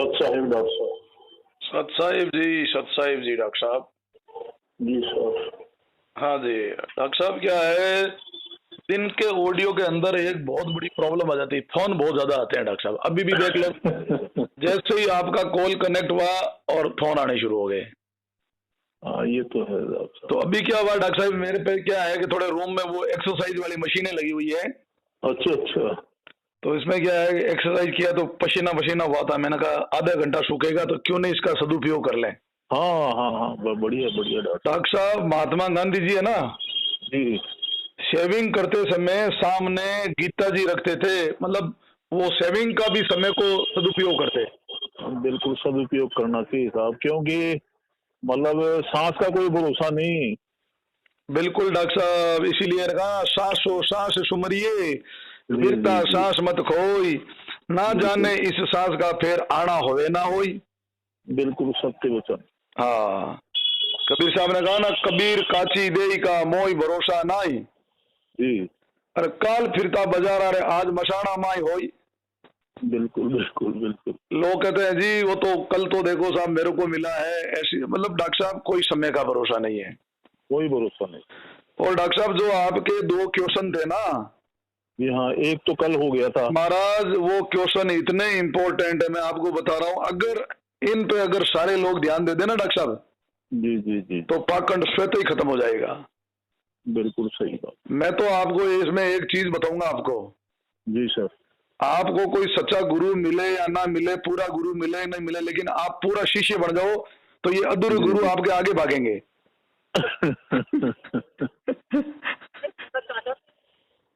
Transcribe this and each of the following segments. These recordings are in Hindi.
सत साहिब डॉक्टर साहब। सत साहिब जी डॉक्टर साहब। जी सर। हाँ जी डॉक्टर साहब, क्या है, दिन के ऑडियो के अंदर एक बहुत बड़ी प्रॉब्लम आ जाती है। फोन बहुत ज्यादा आते हैं डॉक्टर साहब, अभी भी देख लो जैसे ही आपका कॉल कनेक्ट हुआ और फोन आने शुरू हो गए। हाँ ये तो है डॉक्टर साहब। तो अभी क्या हुआ डॉक्टर साहब, मेरे पे क्या है कि थोड़े रूम में वो एक्सरसाइज वाली मशीनें लगी हुई है। अच्छा अच्छा। तो इसमें क्या है, एक्सरसाइज किया तो पसीना पसीना हुआ था। मैंने कहा आधा घंटा सूखेगा तो क्यों नहीं इसका सदुपयोग कर लें। हाँ हाँ हाँ, बढ़िया बढ़िया डॉक्टर साहब, महात्मा गांधी जी है ना, जी, शेविंग करते समय सामने गीता जी रखते थे, मतलब वो शेविंग का भी समय को सदुपयोग करते। बिल्कुल सदुपयोग करना चाहिए साहब, क्योंकि मतलब सांस का कोई भरोसा नहीं। बिल्कुल डॉक्टर साहब, इसीलिए कहा सांसो सांस सुमरिए, वीरता सांस मत खोई, ना जाने इस सांस का फिर आना होवे ना होई। बिल्कुल सत्य वचन। हाँ, कबीर साहब ने कहा ना, कबीर काची देई का मोई भरोसा नाई, जी अरे काल फिरता बाजार रे आज मशाना माई होई। बिल्कुल बिल्कुल बिल्कुल। लोग कहते हैं जी वो तो कल तो देखो साहब मेरे को मिला है, ऐसी मतलब डॉक्टर साहब कोई समय का भरोसा नहीं है, कोई भरोसा नहीं। और डॉक्टर साहब जो आपके 2 क्वेश्चन थे ना, जी हाँ, एक तो कल हो गया था महाराज, वो क्वेश्चन इतने इंपॉर्टेंट है, मैं आपको बता रहा हूँ। अगर इन पे अगर सारे लोग ध्यान दे देना डॉक्टर साहब, जी जी जी, तो पाखंड स्वतः ही खत्म हो जाएगा। बिल्कुल सही बात। मैं तो आपको इसमें एक चीज बताऊंगा आपको, जी सर। आपको कोई सच्चा गुरु मिले या ना मिले, पूरा गुरु मिले या नहीं मिले, लेकिन आप पूरा शिष्य बन जाओ तो ये अधूरे गुरु आपके आगे भागेंगे।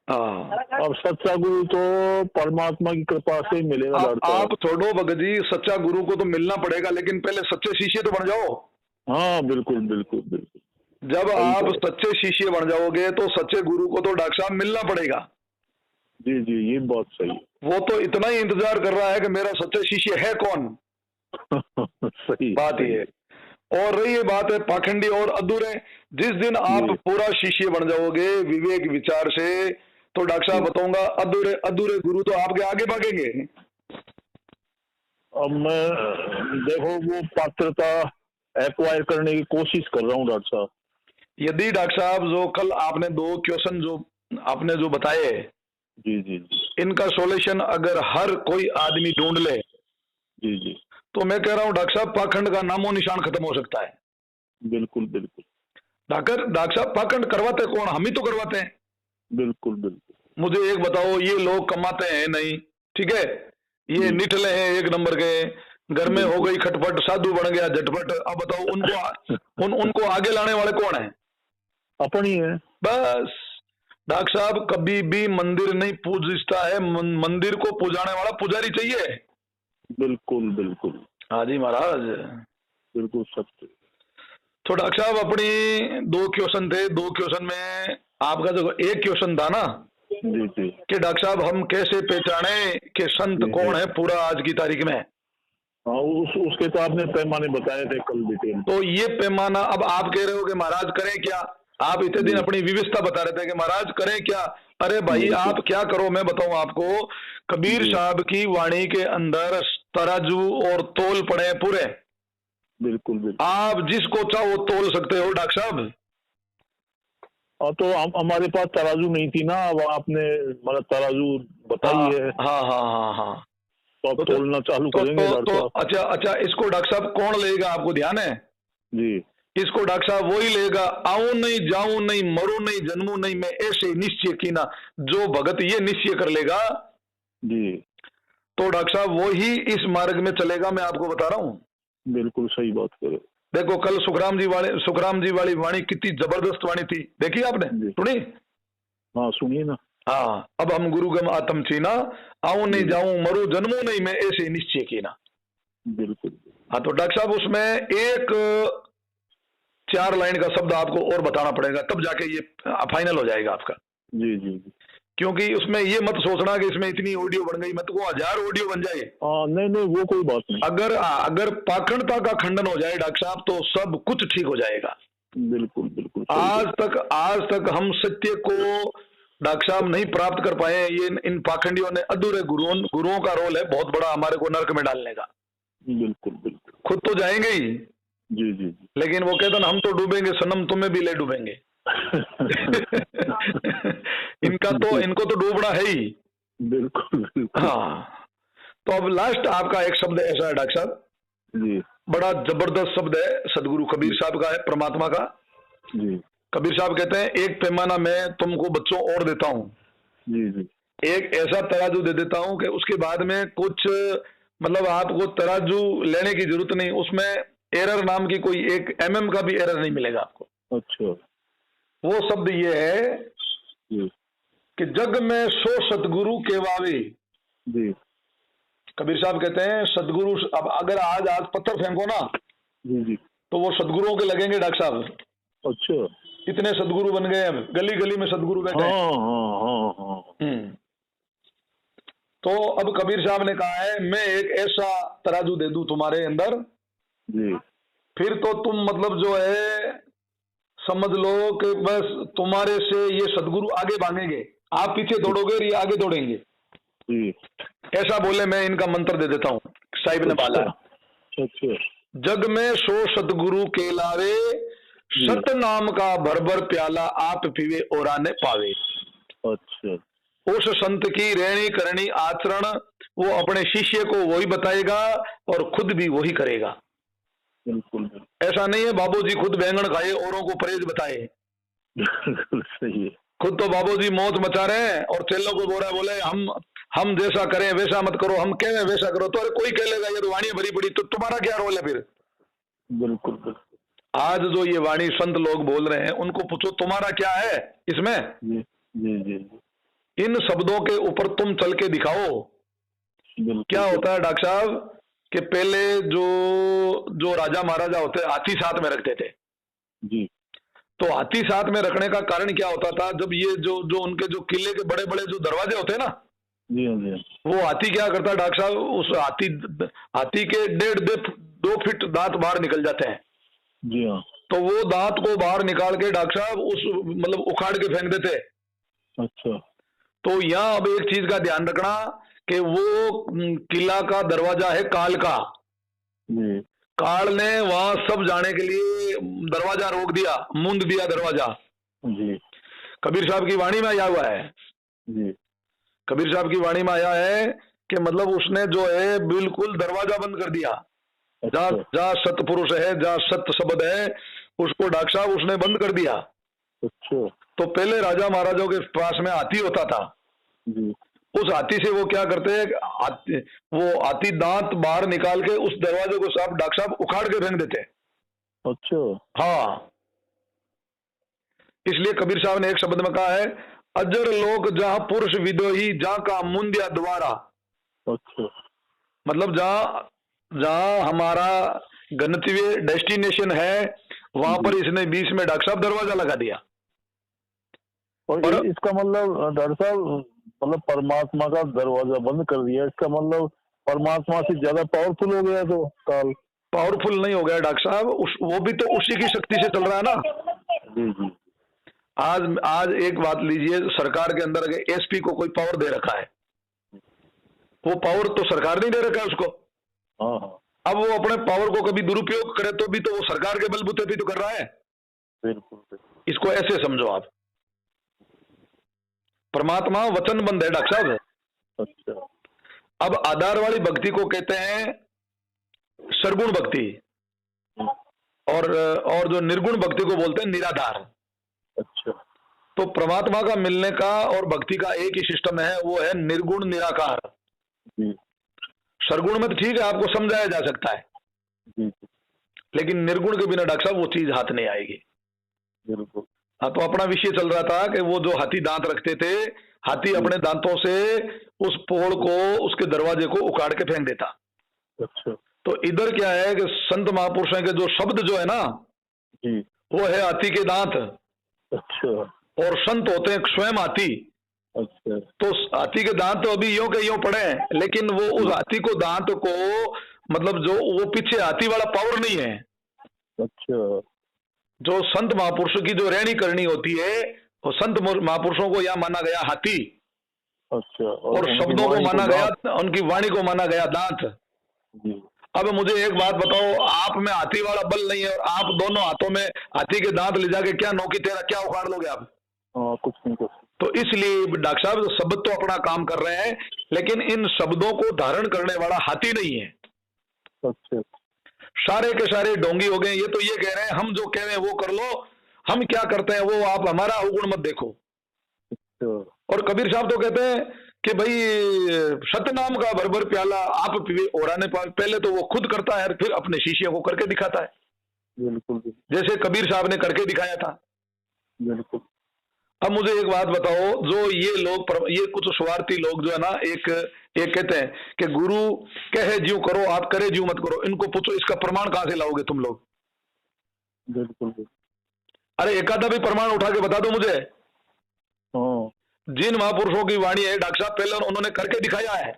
अब सच्चा गुरु तो परमात्मा की कृपा से ही मिलेगा। आप छोड़ो भगत जी, सच्चा गुरु को तो मिलना पड़ेगा, लेकिन पहले सच्चे शिष्य तो बन जाओ। हाँ बिल्कुल बिल्कुल बिल्कुल। जब आप सच्चे शिष्य बन जाओगे तो सच्चे गुरु को तो डॉक्टर साहब मिलना पड़ेगा। जी जी, ये बात सही है। वो तो इतना ही इंतजार कर रहा है कि मेरा सच्चा शिष्य है कौन। सही बात ये, और रही ये बात है पाखंडी और अधूरे, जिस दिन आप पूरा शिष्य बन जाओगे विवेक विचार से, तो डॉक्टर साहब बताऊंगा अधूरे अधूरे गुरु तो आपके आगे भागेंगे। अब मैं देखो वो पात्रता एक्वायर करने की कोशिश कर रहा हूँ डॉक्टर साहब। यदि डॉक्टर साहब जो कल आपने 2 क्वेश्चन जो आपने जो बताए, जी जी जी, इनका सॉल्यूशन अगर हर कोई आदमी ढूंढ ले, जी जी, तो मैं कह रहा हूँ डॉक्टर साहब पाखंड का नामो निशान खत्म हो सकता है। बिल्कुल बिल्कुल। डॉक्टर साहब पाखंड करवाते कौन, हम ही तो करवाते हैं। बिल्कुल बिल्कुल। मुझे एक बताओ, ये लोग कमाते हैं नहीं, ठीक है, ये निठले हैं एक नंबर के, घर में हो गई खटपट, साधु बन गया झटपट। अब बताओ उनको उनको आगे लाने वाले कौन है? अपनी है बस। डॉक्टर साहब कभी भी मंदिर नहीं पूजता है, मंदिर को पुजाने वाला पुजारी चाहिए। बिल्कुल बिल्कुल। हाँ जी महाराज, बिल्कुल सत्य। तो डॉक्टर साहब अपनी 2 क्वेश्चन थे, 2 क्वेश्चन में आपका जो एक क्वेश्चन था ना जी जी, कि डॉक्टर साहब हम कैसे पहचाने कि संत कौन है पूरा आज की तारीख में। हाँ उसके तो आपने पैमाने बताए थे कल डिटेल। तो ये पैमाना, अब आप कह रहे हो कि महाराज करें क्या, आप इतने दिन अपनी विविधता बता रहे थे कि महाराज करें क्या। अरे भाई आप क्या करो, मैं बताऊं आपको, कबीर साहब की वाणी के अंदर तराजू और तोल पड़े पूरे। बिल्कुल बिल्कुल। आप जिसको चाहो तोल सकते हो डॉक्टर साहब। तो हमारे पास तराजू नहीं थी ना, अब आपने मतलब तराजू बताई है। हाँ हाँ हाँ हाँ, तो अब तोलना चालू करेंगे डॉक्टर साहब। अच्छा अच्छा, इसको डॉक्टर साहब कौन लेगा, आपको ध्यान है? जी, इसको डॉक्टर साहब वही लेगा, आऊं नहीं जाऊं नहीं मरू नहीं जन्मू नहीं, मैं ऐसे निश्चय की ना। जो भगत ये निश्चय कर लेगा जी, तो डॉक्टर साहब वही इस मार्ग में चलेगा, मैं आपको बता रहा हूँ। बिल्कुल सही बात करो। देखो कल सुखराम जी वाली वाणी कितनी जबरदस्त वाणी थी, देखी आपने, सुनी? हाँ सुनिए ना। हाँ, अब हम गुरुगम आत्म चीना, आऊं नहीं जाऊं मरू जन्मू नहीं, मैं ऐसे निश्चय की ना। बिल्कुल। हाँ, तो डॉक्टर साहब उसमें एक 4 लाइन का शब्द आपको और बताना पड़ेगा, तब जाके ये फाइनल हो जाएगा आपका। जी जी जी, क्योंकि उसमें ये मत सोचना कि इसमें इतनी ऑडियो बन गई, मत को 1000 ऑडियो बन जाए। नहीं नहीं, वो कोई बात नहीं। अगर पाखंडता का खंडन हो जाए डॉक्टर साहब, तो सब कुछ ठीक हो जाएगा। बिल्कुल बिल्कुल। आज तक हम सत्य को डॉक्टर साहब नहीं प्राप्त कर पाए। ये इन पाखंडियों ने, अधूरे गुरुओं का रोल है बहुत बड़ा हमारे को नरक में डालने का। बिल्कुल बिल्कुल। खुद तो जाएंगे ही, जी जी जी। लेकिन वो कहते ना हम तो डूबेंगे सनम, तुम्हें भी ले डूबेंगे। इनको तो डूबना है ही। बिल्कुल बिल्कुल। हाँ, तो अब लास्ट आपका एक शब्द ऐसा है डॉक्टर साहब, जी बड़ा जबरदस्त शब्द है, सदगुरु कबीर साहब का है, परमात्मा का। जी कबीर साहब कहते हैं एक पैमाना मैं तुमको बच्चों और देता हूँ, जी जी एक ऐसा तराजू दे देता हूँ कि उसके बाद में कुछ मतलब आपको तराजू लेने की जरूरत नहीं, उसमें एरर नाम की कोई एक एमएम का भी एरर नहीं मिलेगा आपको। अच्छा। वो शब्द ये है जी कि जग में सो सतगुरु के वावे। जी कबीर साहब कहते हैं सदगुरु, अब अगर आज पत्थर फेंको ना जी जी। तो वो सदगुरुओं के लगेंगे डॉक्टर साहब। अच्छा। इतने सदगुरु बन गए, अब गली गली में सदगुरु बैठे हैं। हाँ हाँ हाँ हाँ। तो अब कबीर साहब ने कहा है मैं एक ऐसा तराजू दे दूं तुम्हारे अंदर, जी फिर तो तुम मतलब जो है समझ लो कि बस तुम्हारे से ये सदगुरु आगे भागेंगे, आप पीछे दौड़ोगे और ये आगे दौड़ेंगे। जी। ऐसा बोले, मैं इनका मंत्र दे देता हूँ, साहिब ने बोला है। अच्छा। जग में सो सतगुरु के लावे, सत नाम का भर भर प्याला आप पीवे और आने पावे। अच्छा। उस संत की रहनी करनी आचरण वो अपने शिष्य को वही बताएगा और खुद भी वही करेगा। बिल्कुल ऐसा नहीं है बाबूजी खुद बैंगन खाए औरों को परहेज बताए। बिल्कुल सही है। खुद तो बाबूजी मौत मचा रहे हैं और चेलों को बोले हम जैसा करें वैसा मत करो, हम कहें वैसा करो। तो अरे कोई कह लेगा ये तो वाणी भरी पड़ी, तो तुम्हारा क्या रोल है फिर? बिल्कुल बिल्कुल। आज जो ये वाणी संत लोग बोल रहे हैं उनको पूछो तुम्हारा क्या है इसमें। जी जी जी जी। इन शब्दों के ऊपर तुम चल के दिखाओ। क्या होता है डॉक्टर साहब कि पहले जो राजा महाराजा होते हाथी साथ में रखते थे जी। तो हाथी साथ में रखने का कारण क्या होता था, जब ये जो उनके जो किले के बड़े बड़े जो दरवाजे होते हैं ना, जी हाँ जी, वो हाथी क्या करता है डॉक्टर साहब, उस हाथी के 1.5-2 फीट दांत बाहर निकल जाते हैं। जी हाँ। तो वो दांत को बाहर निकाल के डॉक्टर साहब उस मतलब उखाड़ के फेंक देते। अच्छा। तो यहाँ अब एक चीज का ध्यान रखना कि वो किला का दरवाजा है काल का। जी। काल ने वहां सब जाने के लिए दरवाजा रोक दिया, मूंद दिया दरवाजा। जी। कबीर साहब की वाणी में आया हुआ है। जी। कबीर साहब की वाणी में आया है कि मतलब उसने जो है बिल्कुल दरवाजा बंद कर दिया। अच्छा। जहाँ सतपुरुष है, जहाँ सत्य शब्द है, उसको डॉक्टर साहब उसने बंद कर दिया। अच्छा। तो पहले राजा महाराजाओं के पास में हाथी होता था। जी। उस हाथी से वो क्या करते हैं, वो हाथी दांत बाहर निकाल के उस दरवाजे को साहब डॉक्टर साहब उखाड़ के फेंक देते। अच्छा। हाँ, इसलिए कबीर साहब ने एक शब्द में कहा है, अजर लोक जहां पुरुष विदोही जहां का मुंदिया द्वारा। अच्छा। मतलब जहां हमारा गंतव्य डेस्टिनेशन है वहां पर इसने बीच में डॉक्टर साहब दरवाजा लगा दिया। और इसका मतलब डॉक्टर साहब मतलब परमात्मा का दरवाजा बंद कर दिया, इसका मतलब परमात्मा से ज्यादा पावरफुल हो गया तो काल? पावरफुल नहीं हो गया डॉक्टर साहब, वो भी तो उसी की शक्ति से चल रहा है ना। जी जी। आज एक बात लीजिए, सरकार के अंदर अगर एसपी को कोई पावर दे रखा है, वो पावर तो सरकार नहीं दे रखा है उसको। हाँ हाँ। अब वो अपने पावर को कभी दुरुपयोग करे तो भी तो वो सरकार के बलबूते भी तो कर रहा है। बिल्कुल। इसको ऐसे समझो आप, परमात्मा वचनबंध है डॉक्टर साहब। अच्छा। अब आधार वाली भक्ति को कहते हैं सरगुण भक्ति, और जो निर्गुण भक्ति को बोलते हैं निराधार। अच्छा। तो परमात्मा का मिलने का और भक्ति का एक ही सिस्टम है, वो है निर्गुण निराकार। जी। सरगुण में तो ठीक है आपको समझाया जा सकता है, जी। लेकिन निर्गुण के बिना डॉक्टर साहब वो चीज हाथ नहीं आएगी। बिल्कुल। हाँ, तो अपना विषय चल रहा था कि वो जो हाथी दांत रखते थे, हाथी अपने दांतों से उस पोल को, उसके दरवाजे को उखाड़ के फेंक देता। अच्छा। तो इधर क्या है कि संत महापुरुषों के जो शब्द जो है ना, जी। वो है हाथी के दांत। अच्छा। और संत होते हैं स्वयं हाथी। अच्छा। तो हाथी के दांत तो अभी यूं के यूं पड़े हैं, लेकिन वो उस हाथी को दांत को मतलब जो वो पीछे हाथी वाला पावर नहीं है। अच्छा। जो संत महापुरुषों की जो रहनी करनी होती है, वो संत महापुरुषों को यहाँ माना गया हाथी। अच्छा। और शब्दों को माना गया, उनकी वाणी को माना गया दांत। जी। अब मुझे एक बात बताओ, आप में हाथी वाला बल नहीं है और आप दोनों हाथों में हाथी के दांत ले जाके क्या नौकी तेरा क्या उखाड़ लोगे आप? कुछ नहीं कर सकते। तो इसलिए डॉक्टर साहब शब्द तो अपना काम कर रहे हैं, लेकिन इन शब्दों को धारण करने वाला हाथी नहीं है। अच्छा, सारे के सारे ढोंगी हो गए। ये तो ये कह रहे हैं हम जो कह रहे हैं वो कर लो, हम क्या करते हैं वो आप हमारा अवगुण मत देखो। अच्छा। और कबीर साहब तो कहते हैं कि भाई सतनाम का भर प्याला आप पीवे और आने पावे। पहले तो वो खुद करता है फिर अपने शिष्य को करके दिखाता है, बिल्कुल बिल्कुल जैसे कबीर साहब ने करके दिखाया था। बिल्कुल। अब मुझे एक बात बताओ, जो ये लोग ये कुछ स्वार्थी लोग जो है ना, एक कहते हैं कि गुरु कहे ज्यों करो आप करे ज्यों मत करो। इनको पूछो इसका प्रमाण कहां से लाओगे तुम लोग? बिल्कुल बिल्कुल। अरे एकाधा भी प्रमाण उठा के बता दो मुझे। हाँ, जिन महापुरुषों की वाणी है डॉक्टर साहब पहले उन्होंने करके दिखाया है।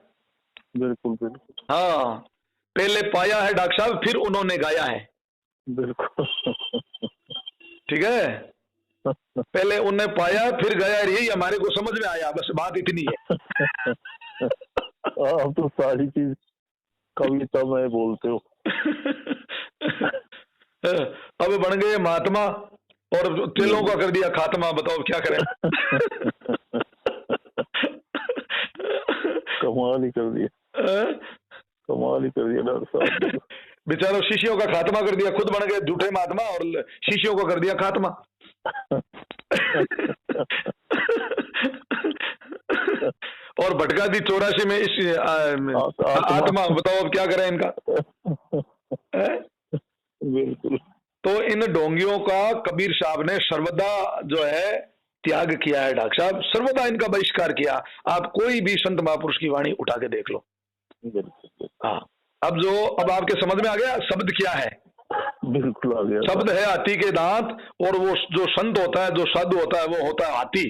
बिल्कुल बिल्कुल। हाँ, पहले पाया है डॉक्टर साहब फिर उन्होंने गाया है। बिल्कुल। ठीक है, पहले उन्हें पाया फिर गाया, यही हमारे को समझ में आया, बस बात इतनी है। आप तो सारी चीज कविता में बोलते हो। अब बन गए महात्मा और तेलों का कर दिया खात्मा। बताओ क्या करें? कमाल ही कर दिया, कमाल ही कर दिया डॉक्टर साहब। बेचारों शिष्यों का खात्मा कर दिया, खुद बन गए झूठे महात्मा और शिष्यों को कर दिया खात्मा। और भटका दी 84 में इस आत्मा। बताओ अब क्या करें इनका? बिल्कुल। तो इन ढोंगियों का कबीर साहब ने सर्वदा जो है त्याग किया है डॉक्टर साहब, सर्वदा इनका बहिष्कार किया। आप कोई भी संत महापुरुष की वाणी उठा के देख लो। हाँ, अब आपके समझ में आ गया शब्द क्या है? बिल्कुल आ गया। शब्द है हाथी के दांत, और वो जो संत होता है, जो साधु होता है, वो होता है हाथी।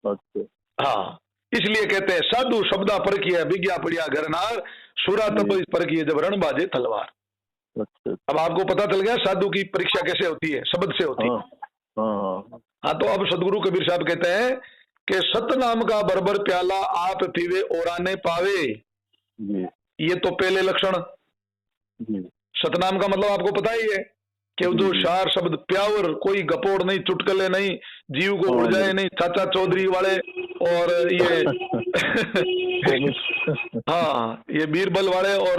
अच्छा। हाँ, इसलिए कहते हैं साधु शब्दा पर किया विज्ञा पड़िया घरनार, सुरा तब इस पर किए जब रण बाजे तलवार। अच्छा। अब आपको पता चल गया साधु की परीक्षा कैसे होती है, शब्द से होती है। हाँ, तो अब सदगुरु कबीर साहब कहते हैं कि सतनाम का बरबर प्याला आप पीवे और आने पावे। ये तो पहले लक्षण। सतनाम का मतलब आपको पता ही है कि जो शार शब्द प्यावर, कोई गपोड़ नहीं, चुटकले नहीं, जीव को उड़ जाए नहीं, चाचा चौधरी वाले और ये हाँ, ये बीरबल वाले और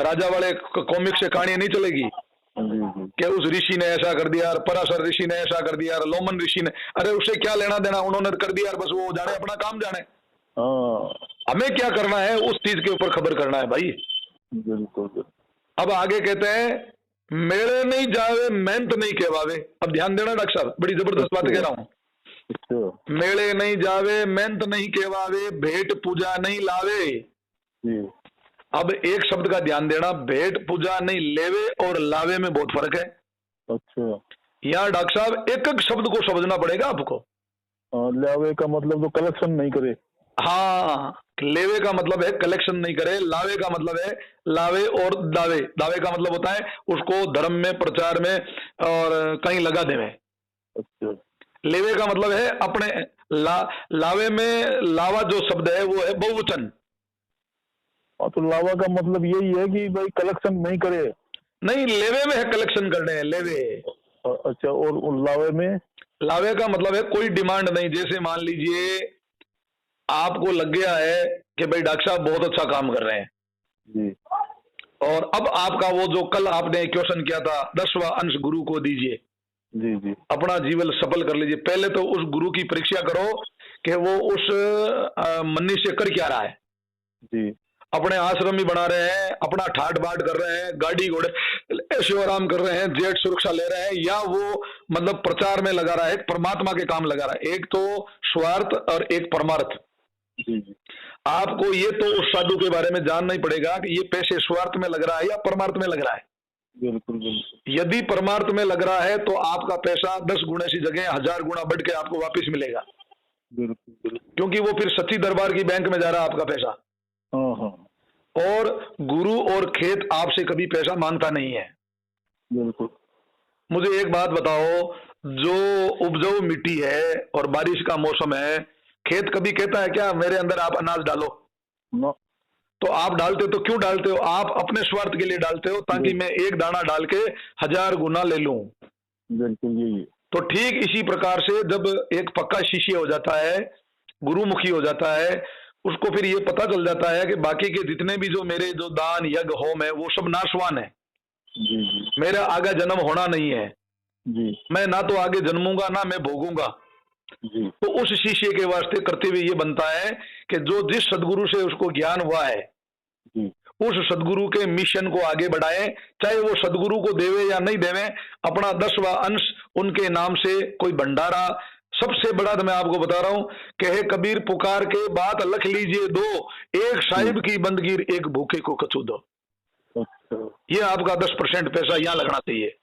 राजा वाले कॉमिक से कहानी नहीं चलेगी कि उस ऋषि ने ऐसा कर दिया, पराशर ऋषि ने ऐसा कर दिया, लोमन ऋषि ने। अरे उससे क्या लेना देना, उन्होंने कर दिया, बस वो जाने अपना काम जाने। हमें क्या करना है, उस चीज के ऊपर खबर करना है भाई। बिल्कुल। अब आगे कहते हैं मेले नहीं जावे मेहनत नहीं कहवावे। अब ध्यान देना डॉक्टर साहब, बड़ी जबरदस्त बात कह रहा हूँ। मेले नहीं जावे मेहनत नहीं कहवावे, भेंट पूजा नहीं लावे। अब एक शब्द का ध्यान देना, भेंट पूजा नहीं लेवे और लावे में बहुत फर्क है। अच्छा। यहाँ डॉक्टर साहब एक एक शब्द को समझना पड़ेगा आपको। लावे का मतलब तो कलेक्शन नहीं करे। हाँ, लेवे का मतलब है कलेक्शन नहीं करे, लावे का मतलब है लावे और दावे। दावे का मतलब होता है उसको धर्म में, प्रचार में और कहीं लगा देवे। अच्छा। लेवे का मतलब है अपने लावे में लावा जो शब्द है वो है बहुवचन। तो लावा का मतलब यही है कि भाई कलेक्शन नहीं करे। नहीं, लेवे में है कलेक्शन करने हैं, लेवे। अच्छा, और लावे में? लावे का मतलब है कोई डिमांड नहीं। जैसे मान लीजिए आपको लग गया है कि भाई डॉक्टर साहब बहुत अच्छा काम कर रहे हैं जी, और अब आपका वो जो कल आपने क्वेश्चन किया था 10वां अंश गुरु को दीजिए, जी जी, अपना जीवन सफल कर लीजिए। पहले तो उस गुरु की परीक्षा करो कि वो उस मन्नी से कर क्या रहा है जी। अपने आश्रम ही बना रहे हैं, अपना ठाट बाट कर रहे हैं, गाड़ी घोड़े ऐशो आराम कर रहे हैं, जेट सुरक्षा ले रहे हैं, या वो मतलब प्रचार में लगा रहा है, परमात्मा के काम लगा रहा है। एक तो स्वार्थ और एक परमार्थ। जी जी। आपको ये तो उस साधु के बारे में जानना ही पड़ेगा कि ये पैसे स्वार्थ में लग रहा है या परमार्थ में लग रहा है। बिल्कुल बिल्कुल। यदि परमार्थ में लग रहा है तो आपका पैसा 10 गुना सी जगह 1000 गुना बढ़ के आपको वापस मिलेगा। बिल्कुल बिल्कुल। क्योंकि वो फिर सच्ची दरबार की बैंक में जा रहा है आपका पैसा। हाँ। और गुरु और खेत आपसे कभी पैसा मांगता नहीं है। बिल्कुल। मुझे एक बात बताओ, जो उपजाऊ मिट्टी है और बारिश का मौसम है, खेत कभी कहता है क्या मेरे अंदर आप अनाज डालो? नो। तो आप डालते तो क्यों डालते हो? आप अपने स्वार्थ के लिए डालते हो, ताकि मैं एक दाना डाल के 1000 गुना ले लूं। बिल्कुल यही है। तो ठीक इसी प्रकार से जब एक पक्का शिष्य हो जाता है, गुरुमुखी हो जाता है, उसको फिर ये पता चल जाता है कि बाकी के जितने भी जो मेरे जो दान यज्ञ होम है वो सब नाशवान है। जी जी मेरा आगे जन्म होना नहीं है, जी मैं ना तो आगे जन्मूंगा ना मैं भोगूंगा। जी तो उस शिष्य के वास्ते कर्तव्य ये बनता है कि जो जिस सदगुरु से उसको ज्ञान हुआ है, जी उस सदगुरु के मिशन को आगे बढ़ाए, चाहे वो सदगुरु को देवे या नहीं देवे, अपना 10वां अंश उनके नाम से कोई भंडारा। सबसे बड़ा तो मैं आपको बता रहा हूं, कहे कबीर पुकार के बात लख लीजिए दो, एक साहिब की बंदगीर एक भूखे को कछू दो। अच्छा ये आपका 10% पैसा यहां लगना चाहिए।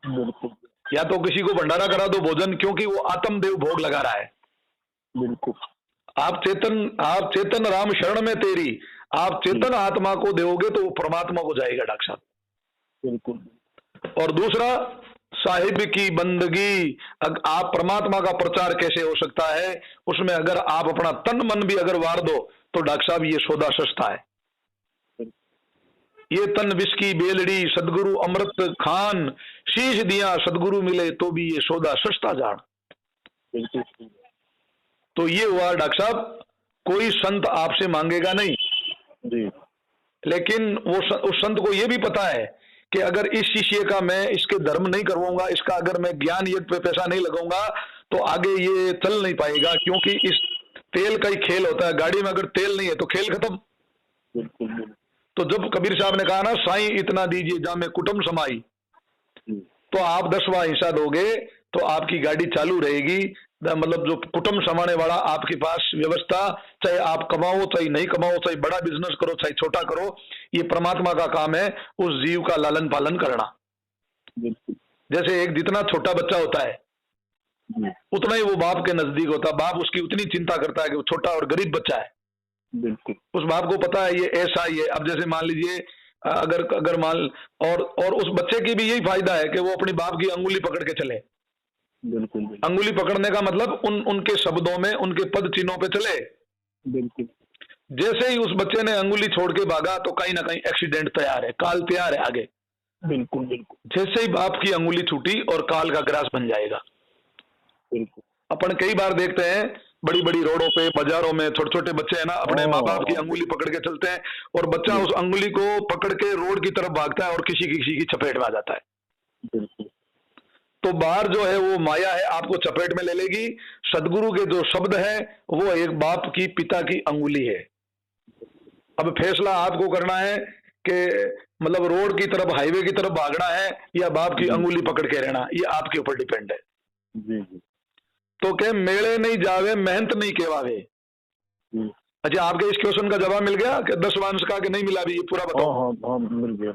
बिल्कुल या तो किसी को भंडारा करा दो भोजन, क्योंकि वो आत्मदेव भोग लगा रहा है। बिल्कुल आप चेतन राम शरण में तेरी, आप चेतन आत्मा को दोगे तो वो परमात्मा को जाएगा डॉक्टर साहब। बिल्कुल। और दूसरा, साहिब की बंदगी, आप परमात्मा का प्रचार कैसे हो सकता है, उसमें अगर आप अपना तन मन भी अगर वार दो तो डॉक्टर साहब ये सौदा सस्ता है। ये तन विस्की बेलड़ी सदगुरु अमृत खान, शीश दिया सदगुरु मिले तो भी ये सौदा सस्ता जान। बिल्कुल तो ये हुआ डॉक्टर साहब, कोई संत आपसे मांगेगा नहीं, जी लेकिन वो उस संत को ये भी पता है कि अगर इस शिष्य का मैं इसके धर्म नहीं करवाऊंगा, इसका अगर मैं ज्ञान यज्ञ पे पैसा नहीं लगाऊंगा तो आगे ये चल नहीं पाएगा, क्योंकि इस तेल का ही खेल होता है। गाड़ी में अगर तेल नहीं है तो खेल खत्म। बिल्कुल तो जब कबीर साहब ने कहा ना, साईं इतना दीजिए जा में कुटुंब समाई, तो आप 10वां हिस्सा दोगे तो आपकी गाड़ी चालू रहेगी। मतलब जो कुटुंब समाने वाला आपके पास व्यवस्था, चाहे आप कमाओ चाहे नहीं कमाओ, चाहे बड़ा बिजनेस करो चाहे छोटा करो, ये परमात्मा का काम है उस जीव का लालन पालन करना। बिल्कुल जैसे एक जितना छोटा बच्चा होता है उतना ही वो बाप के नजदीक होता है, बाप उसकी उतनी चिंता करता है कि वो छोटा और गरीब बच्चा है। बिल्कुल उस बाप को पता है ये ऐसा ही है। अब जैसे मान लीजिए अगर मान, और उस बच्चे की भी यही फायदा है कि वो अपनी बाप की अंगुली पकड़ के चले। बिल्कुल अंगुली पकड़ने का मतलब उनके शब्दों में, उनके पद चिन्हों पे चले। बिल्कुल जैसे ही उस बच्चे ने अंगुली छोड़ के भागा तो कहीं ना कहीं एक्सीडेंट तैयार है, काल तैयार है आगे। बिल्कुल बिल्कुल जैसे ही बाप की अंगुली छूटी और काल का ग्रास बन जाएगा। बिल्कुल अपन कई बार देखते हैं बड़ी बड़ी रोडों पे, बाजारों में छोटे छोटे बच्चे है ना, अपने माँ बाप की अंगुली पकड़ के चलते हैं और बच्चा उस अंगुली को पकड़ के रोड की तरफ भागता है और किसी की चपेट में आ जाता है। बिल्कुल तो बाहर जो है वो माया है, आपको चपेट में ले लेगी। सदगुरु के जो शब्द है वो एक बाप की, पिता की अंगुली है। अब फैसला आपको करना है कि मतलब रोड की तरफ, हाईवे की तरफ भागना है या बाप की अंगुली पकड़ के रहना, ये आपके ऊपर डिपेंड है। जी जी तो क्या मेले नहीं जावे मेहनत नहीं केवावे। अच्छा, आपके इस क्वेश्चन का जवाब मिल गया कि 10 वंश का कि नहीं मिला? भी ये पूरा बताओ। हाँ मिल गया।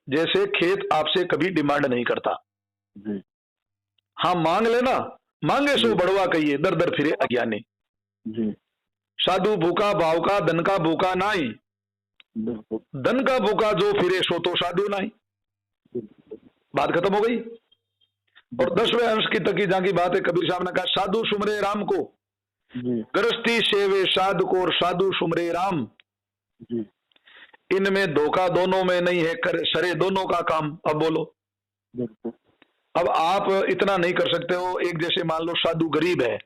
जैसे खेत आपसे कभी डिमांड नहीं करता, जी हाँ मांग लेना, मांगे सो बड़वा कहिए दर दर फिरे अज्ञानी। जी साधु भूखा भाव का धन का भूखा नहीं, बिल्कुल धन का भूखा जो फिरे सो तो साधु नहीं। बात खत्म हो गई। और 10वें अंश की तकी जाकी बात है, कबीर साहब ने कहा साधु सुमरे राम को, गृहस्थी सेवे साधु को और साधु सुमरे राम। जी इनमें धोखा दोनों में नहीं है, कर सरे दोनों का काम। अब बोलो, बिल्कुल अब आप इतना नहीं कर सकते हो। एक जैसे मान लो साधु गरीब है,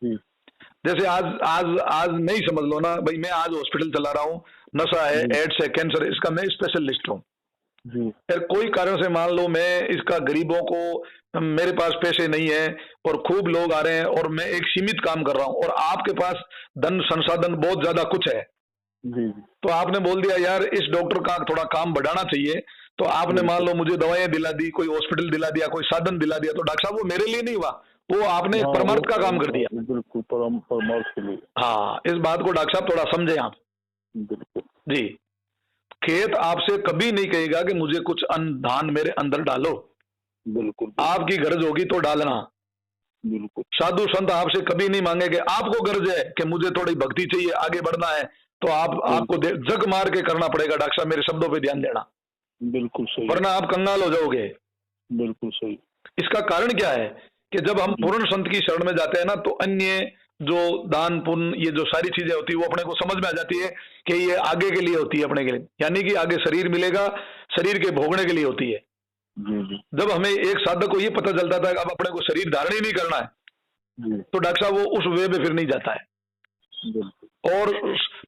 जैसे आज नहीं समझ लो ना भाई, मैं आज हॉस्पिटल चला रहा हूँ, नशा है, एड्स है, कैंसर है, इसका मैं स्पेशलिस्ट हूँ। यार कोई कारण से मान लो मैं इसका, गरीबों को मेरे पास पैसे नहीं है और खूब लोग आ रहे हैं और मैं एक सीमित काम कर रहा हूँ और आपके पास धन संसाधन बहुत ज्यादा कुछ है, तो आपने बोल दिया यार इस डॉक्टर का थोड़ा काम बढ़ाना चाहिए, तो आपने मान लो मुझे दवाएं दिला दी, कोई हॉस्पिटल दिला दिया, कोई साधन दिला दिया, तो डॉक्टर साहब वो मेरे लिए नहीं हुआ, वो आपने एक परमार्थ का काम कर दिया। बिल्कुल परमार्थ के लिए। हाँ, इस बात को डॉक्टर साहब थोड़ा समझे आप। बिल्कुल जी। खेत आपसे कभी नहीं कहेगा कि मुझे कुछ अन्न धान मेरे अंदर डालो, बिल्कुल आपकी गरज होगी तो डालना। बिल्कुल साधु संत आपसे कभी नहीं मांगेंगे, आपको गरज है कि मुझे थोड़ी भक्ति चाहिए, आगे बढ़ना है, तो आपको जग मार के करना पड़ेगा। डॉक्टर साहब मेरे शब्दों पे ध्यान देना, बिल्कुल सही, वरना आप कंगाल हो जाओगे। बिल्कुल सही। इसका कारण क्या है कि जब हम पूर्ण संत की शरण में जाते हैं ना, तो अन्य जो दान पुण्य ये जो सारी चीजें होती है वो अपने को समझ में आ जाती है कि ये आगे के लिए होती है, अपने के लिए, यानी कि आगे शरीर मिलेगा, शरीर के भोगने के लिए होती है। जब हमें एक साधक को ये पता चलता था कि अब अपने को शरीर धारण ही नहीं करना है, तो डॉक्टर साहब वो उस वे में फिर नहीं जाता है। और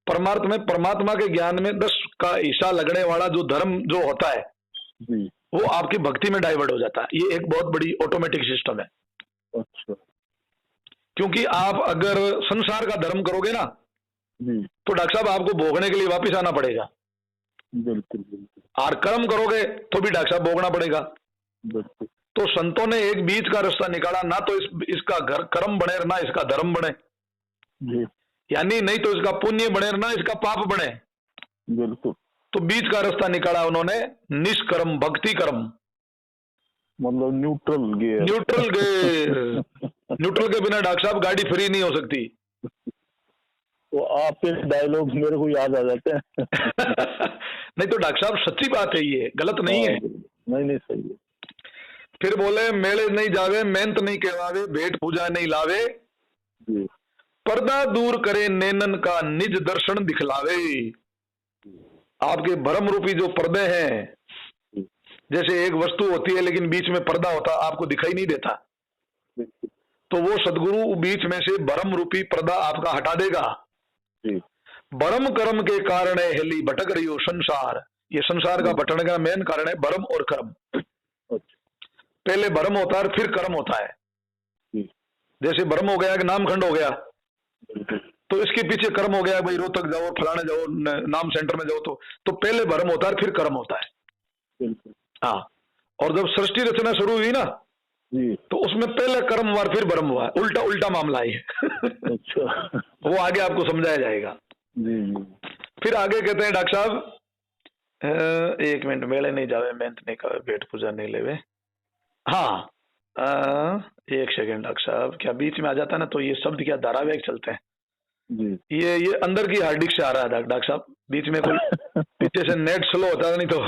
परमात्मा के ज्ञान में 10 का हिस्सा लगने वाला जो धर्म जो होता है वो आपकी भक्ति में डाइवर्ट हो जाता है। ये एक बहुत बड़ी ऑटोमेटिक सिस्टम है। अच्छा। क्योंकि आप अगर संसार का धर्म करोगे ना तो डॉक्टर साहब आपको भोगने के लिए वापस आना पड़ेगा। बिल्कुल। और कर्म करोगे तो भी डॉक्टर साहब भोगना पड़ेगा। तो संतों ने एक बीच का रास्ता निकाला, ना तो इसका घर कर्म बने ना इसका धर्म बने, यानी नहीं तो इसका पुण्य बने ना इसका पाप बने। बिल्कुल। तो बीच का रास्ता निकाला उन्होंने, निष्कर्म भक्ति कर्म, मतलब न्यूट्रल गियर। न्यूट्रल के बिना डॉक्टर साहब गाड़ी फ्री नहीं हो सकती। तो आपके डायलॉग मेरे को याद आ जाते हैं। नहीं तो डॉक्टर साहब सच्ची बात है, ये गलत नहीं है। नहीं सही है। फिर बोले मेले नहीं जावे, मेहनत नहीं कहवावे, भेंट पूजा नहीं लावे, पर्दा दूर करे नैनन का निज दर्शन दिखलावे। आपके भ्रम रूपी जो पर्दे हैं, जैसे एक वस्तु होती है लेकिन बीच में पर्दा होता, आपको दिखाई नहीं देता, तो वो सदगुरु बीच में से भ्रम रूपी पर्दा आपका हटा देगा। भ्रम कर्म के कारण है हेली भटक रही हो संसार। ये संसार का भटकने का मेन कारण है भ्रम और कर्म। पहले भ्रम होता है फिर कर्म होता है। जैसे भ्रम हो गया कि नामखंड हो गया, तो इसके पीछे कर्म हो गया, भाई रोहतक जाओ, फलाने जाओ, नाम सेंटर में जाओ, तो पहले भ्रम होता है फिर कर्म होता है। हाँ, और जब सृष्टि रचना शुरू हुई ना तो उसमें पहले कर्म हुआ फिर भ्रम हुआ, उल्टा उल्टा मामला है। अच्छा। वो आगे आपको समझाया जाएगा। फिर आगे कहते हैं डॉक्टर साहब, एक मिनट, मेले नहीं जावे, मेहनत नहीं करे, भेंट पूजा नहीं लेवे। हाँ, एक सेकेंड डॉक्टर साहब, क्या बीच में आ जाता है ना तो ये शब्द क्या धारावाहिक चलते हैं। ये अंदर की हार्ड डिस्क से आ रहा है डॉक्टर साहब, बीच में कोई पीछे से नेट स्लो होता है नहीं तो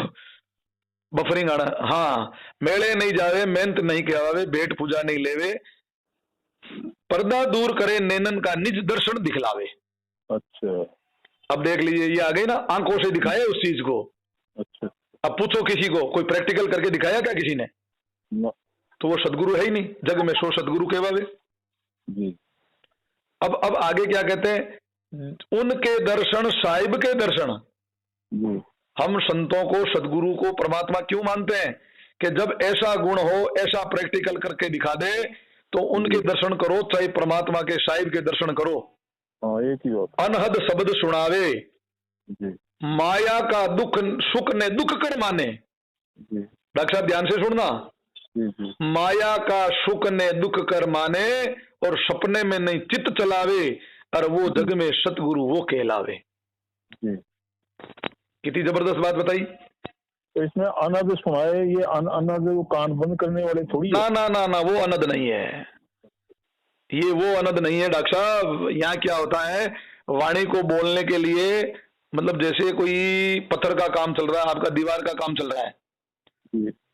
बफरिंग आना। हाँ, मेले नहीं जावे, मेहनत नहीं कहवावे, भेंट पूजा नहीं लेवे, पर्दा दूर करे नैनन का निज दर्शन दिखलावे। अच्छा, अब देख लीजिए, ये आ गई ना, आंखों से दिखाया उस चीज को। अच्छा, अब पूछो किसी को, कोई प्रैक्टिकल करके दिखाया क्या किसी ने? तो वो सदगुरु है ही नहीं, जग में सो सदगुरु कहवावे। अब आगे क्या कहते हैं, उनके दर्शन साहिब के दर्शन। हम संतों को, सदगुरु को परमात्मा क्यों मानते हैं? कि जब ऐसा गुण हो, ऐसा प्रैक्टिकल करके दिखा दे तो उनके दर्शन करो, चाहे परमात्मा के साहिब के दर्शन करो। एक ही बात। अनहद शब्द सुनावे, माया का दुख सुख ने दुख कर माने। डॉक्टर साहब ध्यान से सुनना, माया का सुख ने दुख कर माने और सपने में नहीं चित्त चलावे, और वो जग में सतगुरु वो कहलावे। कितनी जबरदस्त बात बताई। तो इसमें अनद सुनाए, ये अनद वो कान बंद करने वाले थोड़ी है। ना, वो अनद नहीं है, ये वो अनद नहीं है डॉक्टर साहब। यहाँ क्या होता है, वाणी को बोलने के लिए, मतलब जैसे कोई पत्थर का काम चल रहा है, आपका दीवार का काम चल रहा है,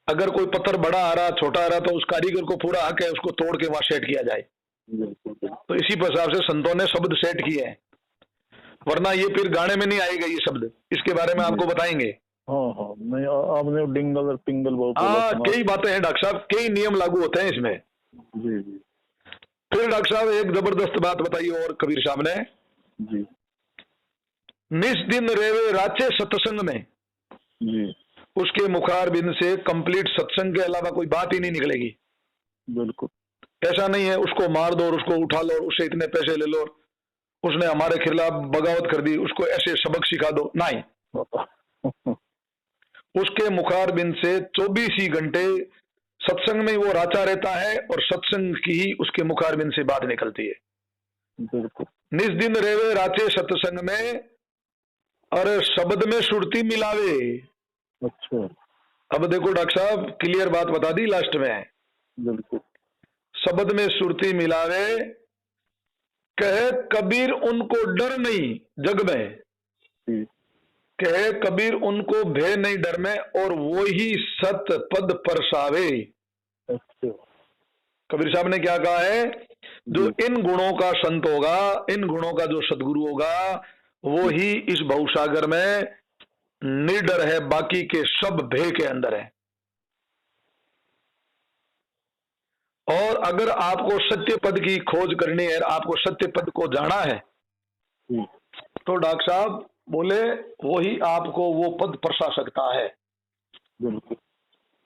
अगर कोई पत्थर बड़ा आ रहा, छोटा आ रहा, तो उस कारीगर को पूरा हक है उसको तोड़ के वहां सेट किया जाए। तो इसी हिसाब से संतों ने शब्द सेट किए हैं, वरना ये फिर गाने में नहीं आएगा ये शब्द। इसके बारे में आपको बताएंगे। हाँ, नहीं आपने डिंगल और पिंगल बहुत। हाँ, कई बातें हैं डॉक्टर साहब, कई नियम लागू होते हैं इसमें। फिर डॉक्टर साहब एक जबरदस्त बात बताइए और कबीर साहब ने, निस दिन रेवे राचे सत्संग में, उसके मुखार बिन से कंप्लीट सत्संग के अलावा कोई बात ही नहीं निकलेगी। बिल्कुल ऐसा नहीं है उसको मार दो और उसको उठा लो, उससे इतने पैसे ले लो, उसने हमारे खिलाफ बगावत कर दी, उसको ऐसे सबक सिखा दो, नहीं। उसके मुखार बिन से 24 ही घंटे सत्संग में वो राचा रहता है और सत्संग की ही उसके मुखार बिन से बात निकलती है। बिल्कुल। निस दिन रेवे राचे सत्संग में, और शब्द में सुरती मिलावे। अच्छा, अब देखो डॉक्टर साहब क्लियर बात बता दी लास्ट में। बिल्कुल। शब्द में सुरती मिलावे, कहे कबीर उनको डर नहीं जग में, कहे कबीर उनको भय नहीं डर में, और वो ही सत पद परसावे। अच्छा। कबीर साहब ने क्या कहा है, जो इन गुणों का संत होगा, इन गुणों का जो सदगुरु होगा, वो ही इस भवसागर में निडर है, बाकी के सब भय के अंदर है। और अगर आपको सत्य पद की खोज करनी है, आपको सत्य पद को जाना है, तो डॉक्टर साहब बोले वही आपको वो पद परसा सकता है।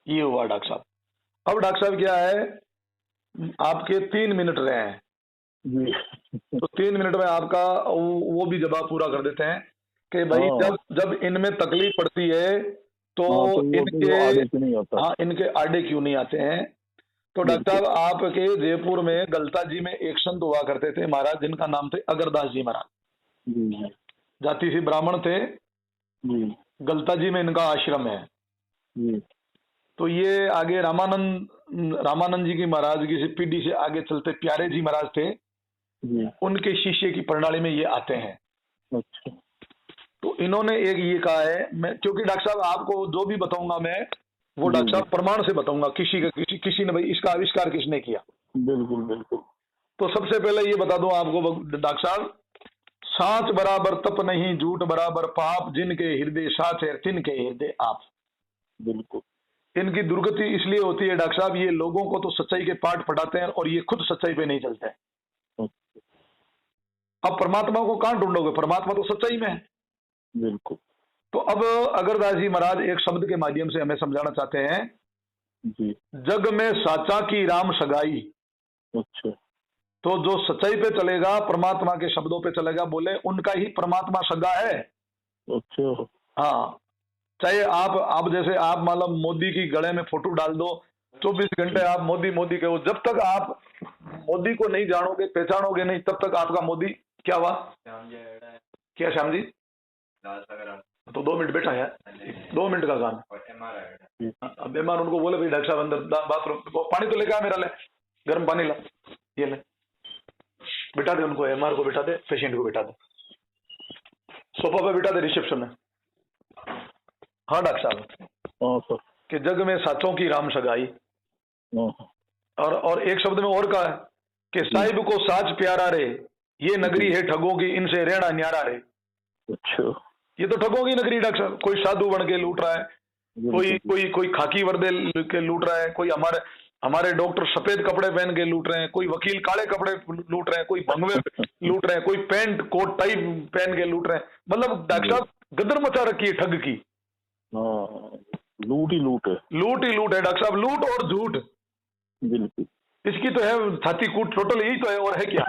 ये हुआ डॉक्टर साहब। अब डॉक्टर साहब क्या है, आपके 3 मिनट रहे हैं, तो 3 मिनट में आपका वो भी जवाब पूरा कर देते हैं कि भाई जब इनमें तकलीफ पड़ती है तो इनके आड़े क्यों नहीं आते हैं। तो डॉक्टर साहब आपके जयपुर में गलता जी में एक संत हुआ करते थे महाराज, जिनका नाम थे अगरदास जी महाराज, जाति से ब्राह्मण थे, गलता जी में इनका आश्रम है। तो ये आगे रामानंद जी की महाराज की पीढ़ी से आगे चलते प्यारे जी महाराज थे, उनके शिष्य की प्रणाली में ये आते हैं। अच्छा। तो इन्होंने एक ये कहा है, मैं क्योंकि डॉक्टर साहब आपको जो भी बताऊंगा मैं वो डॉक्टर साहब प्रमाण से बताऊंगा, किसी ने भाई इसका आविष्कार किसने किया। बिल्कुल बिल्कुल। तो सबसे पहले ये बता दूं आपको डॉक्टर साहब, साच बराबर तप नहीं, झूठ बराबर पाप, जिनके हृदय साच है तिनके हृदय आप। बिल्कुल। इनकी दुर्गति इसलिए होती है डॉक्टर साहब, ये लोगों को तो सच्चाई के पाठ पढ़ाते हैं और ये खुद सच्चाई पे नहीं चलते हैं। अब परमात्मा को कहां ढूंढोगे, परमात्मा तो सच्चाई में है। बिल्कुल। तो अब अगरदास जी महाराज एक शब्द के माध्यम से हमें समझाना चाहते हैं जी। जग में साचा की राम सगाई। अच्छा। तो जो सच्चाई पे चलेगा, परमात्मा के शब्दों पे चलेगा, बोले उनका ही परमात्मा सगा है। अच्छा। हाँ, चाहे आप जैसे आप मतलब मोदी की गले में फोटो डाल दो, 24 घंटे आप मोदी मोदी कहो, जब तक आप मोदी को नहीं जानोगे, पहचानोगे नहीं, तब तक आपका मोदी क्या हुआ। क्या श्याम जी, तो 2 मिनट बैठा है, 2 मिनट का काम। अब बीमार उनको बोले भाई डॉक्टर साहब अंदर बाथरूम पानी तो लेके आ, मेरा ले गर्म पानी ला, ये ले बिठा दे उनको, एमआर को बिठा दे, पेशेंट को बिठा दे, सोफा पे बिठा दे रिसेप्शन में। हाँ डॉक्टर साहब कि जग में साचों की राम सगाई। और एक शब्द में और कहा है कि साहिब को साच प्यारा रे, ये नगरी है ठगों की, इनसे रहना न्यारा रे। अच्छा। ये तो ठगों की नगरी डॉक्टर साहब, कोई साधु बन के लूट रहा है, कोई खाकी वर्दे के लूट रहा है, कोई हमारे डॉक्टर सफेद कपड़े पहन के लूट रहे हैं, कोई वकील काले कपड़े लूट रहे हैं, कोई भंगवे लूट रहे हैं, कोई पैंट कोट टाई पहन के लूट रहे हैं। मतलब डॉक्टर साहब गदर मचा रखी है ठग की। लूट ही लूट है डॉक्टर साहब, लूट और झूठ। बिल्कुल। इसकी तो है छाती कूट, टोटल यही तो है, और है क्या।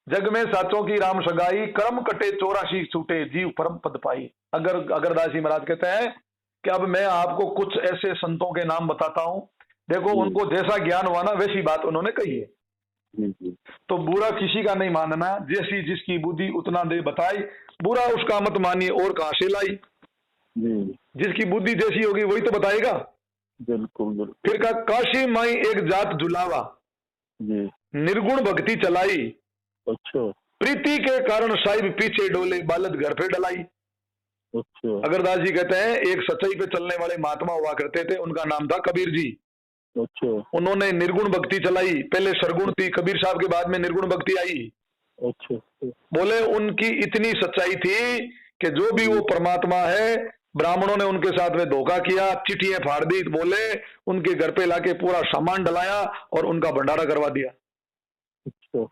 जग में साचों की राम सगाई, कर्म कटे 84 छूटे, जीव परम पद पाई। अगरदास जी महाराज कहते हैं कि अब मैं आपको कुछ ऐसे संतों के नाम बताता हूं, देखो उनको जैसा ज्ञान हुआ ना वैसी बात उन्होंने कही है। तो बुरा किसी का नहीं मानना, जैसी जिसकी बुद्धि उतना दे बताई, बुरा उसका मत मानिए और कहां से लाई। जिसकी बुद्धि जैसी होगी वही तो बताएगा। बिल्कुल। फिर कहा काशी माई एक जात जुलावा, निर्गुण भक्ति चलाई। अच्छा। प्रीति के कारण साहिब पीछे डोले, बालद घर पे डलाई। अच्छा। अगरदास जी कहते हैं एक सच्चाई पे चलने वाले महात्मा हुआ करते थे, उनका नाम था कबीर जी। अच्छा। उन्होंने निर्गुण भक्ति चलाई, पहले सरगुण थी, कबीर साहब के बाद में निर्गुण भक्ति आई। अच्छा। बोले उनकी इतनी सच्चाई थी कि जो भी वो परमात्मा है, ब्राह्मणों ने उनके साथ में धोखा किया, चिट्ठियां फाड़ दी, बोले उनके घर पे लाके पूरा सामान डलाया और उनका भंडारा करवा दिया। अच्छा।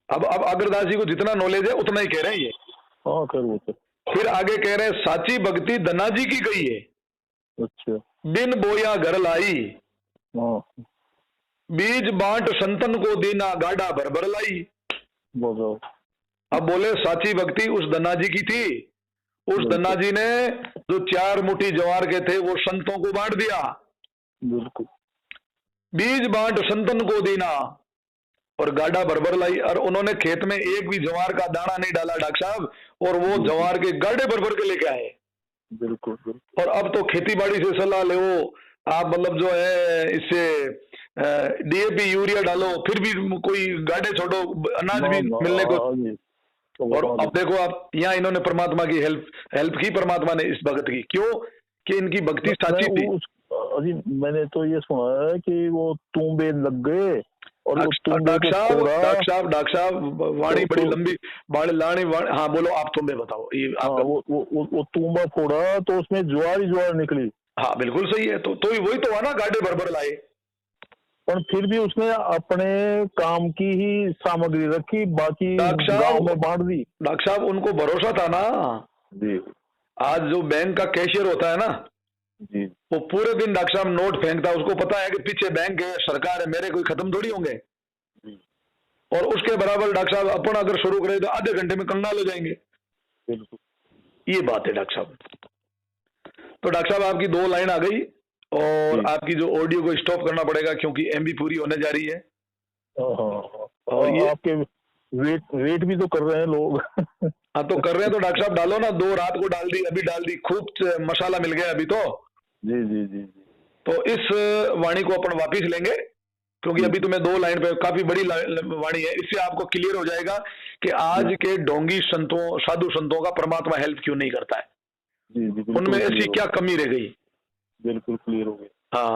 अब अगरदास जी को जितना नॉलेज है उतना ही कह रहे हैं ये। हाँ कर। फिर आगे कह रहे हैं साची भक्ति धनाजी की गई है। अच्छा। बिन बोया घर लाई, बीज बांट संतन को दीना, गाड़ा भर भर लाई। अब बोले साची भक्ति उस धनाजी की थी, उस धनाजी ने जो 4 मुट्ठी जवार के थे वो संतों को बांट दिया। बिल्कुल। बीज बांट संतन को दीना और गाड़ा भर भर लाई, और उन्होंने खेत में एक भी जवार का दाना नहीं डाला डॉक्टर साहब, और वो जवार के गाड़े भर भर के लेके आए। बिल्कुल। और अब तो खेती बाड़ी से सलाह ले, आप मतलब जो है इससे डीएपी यूरिया डालो, फिर भी कोई गाड़े छोड़ो, अनाज भी मिलने को। और अब देखो आप यहाँ इन्होंने परमात्मा की हेल्प की, परमात्मा ने इस भगत की, क्यों कि इनकी भक्ति साची थी। अजी मैंने तो ये सुना है कि वो तूंबे लग गए और वो तूंबे को फोड़ा। डॉक्टर साहब वाणी बड़ी लंबी बाड़ी लाणी वाणी, हाँ बोलो आप, तुम्बे बताओ ये हाँ, वो तूंबा फोड़ा तो उसमें ज्वार ही ज्वार निकली। हाँ बिल्कुल सही है, तो वही तो हुआ ना, गाड़े भर लाए। पर फिर भी उसने अपने काम की ही सामग्री रखी, बाकी गांव में बांट दी। डॉक्टर साहब उनको भरोसा था ना जी। आज जो बैंक का कैशियर होता है ना जी, वो पूरे दिन डॉक्टर साहब नोट फेंकता है, उसको पता है कि पीछे बैंक है, सरकार है, मेरे कोई खत्म थोड़ी होंगे। और उसके बराबर डॉक्टर साहब अपन अगर शुरू करें तो आधे घंटे में कंगाल हो जाएंगे। ये बात है डॉक्टर साहब। तो डॉक्टर साहब आपकी 2 लाइन आ गई और आपकी जो ऑडियो को स्टॉप करना पड़ेगा क्योंकि एमबी पूरी होने जा रही है। और ये आपके वेट भी तो कर रहे हैं लोग। हाँ तो कर रहे हैं तो डॉक्टर साहब डालो ना, 2 रात को डाल दी, अभी डाल दी, खूब मसाला मिल गया अभी तो। जी जी जी जी। तो इस वाणी को अपन वापिस लेंगे क्योंकि अभी तो मैं 2 लाइन पे, काफी बड़ी वाणी है, इससे आपको क्लियर हो जाएगा कि आज के ढोंगी संतों, साधु संतों का परमात्मा हेल्प क्यों नहीं करता है। जी जी, उनमें ऐसी क्या कमी रह गई। बिल्कुल क्लियर हो गई। हाँ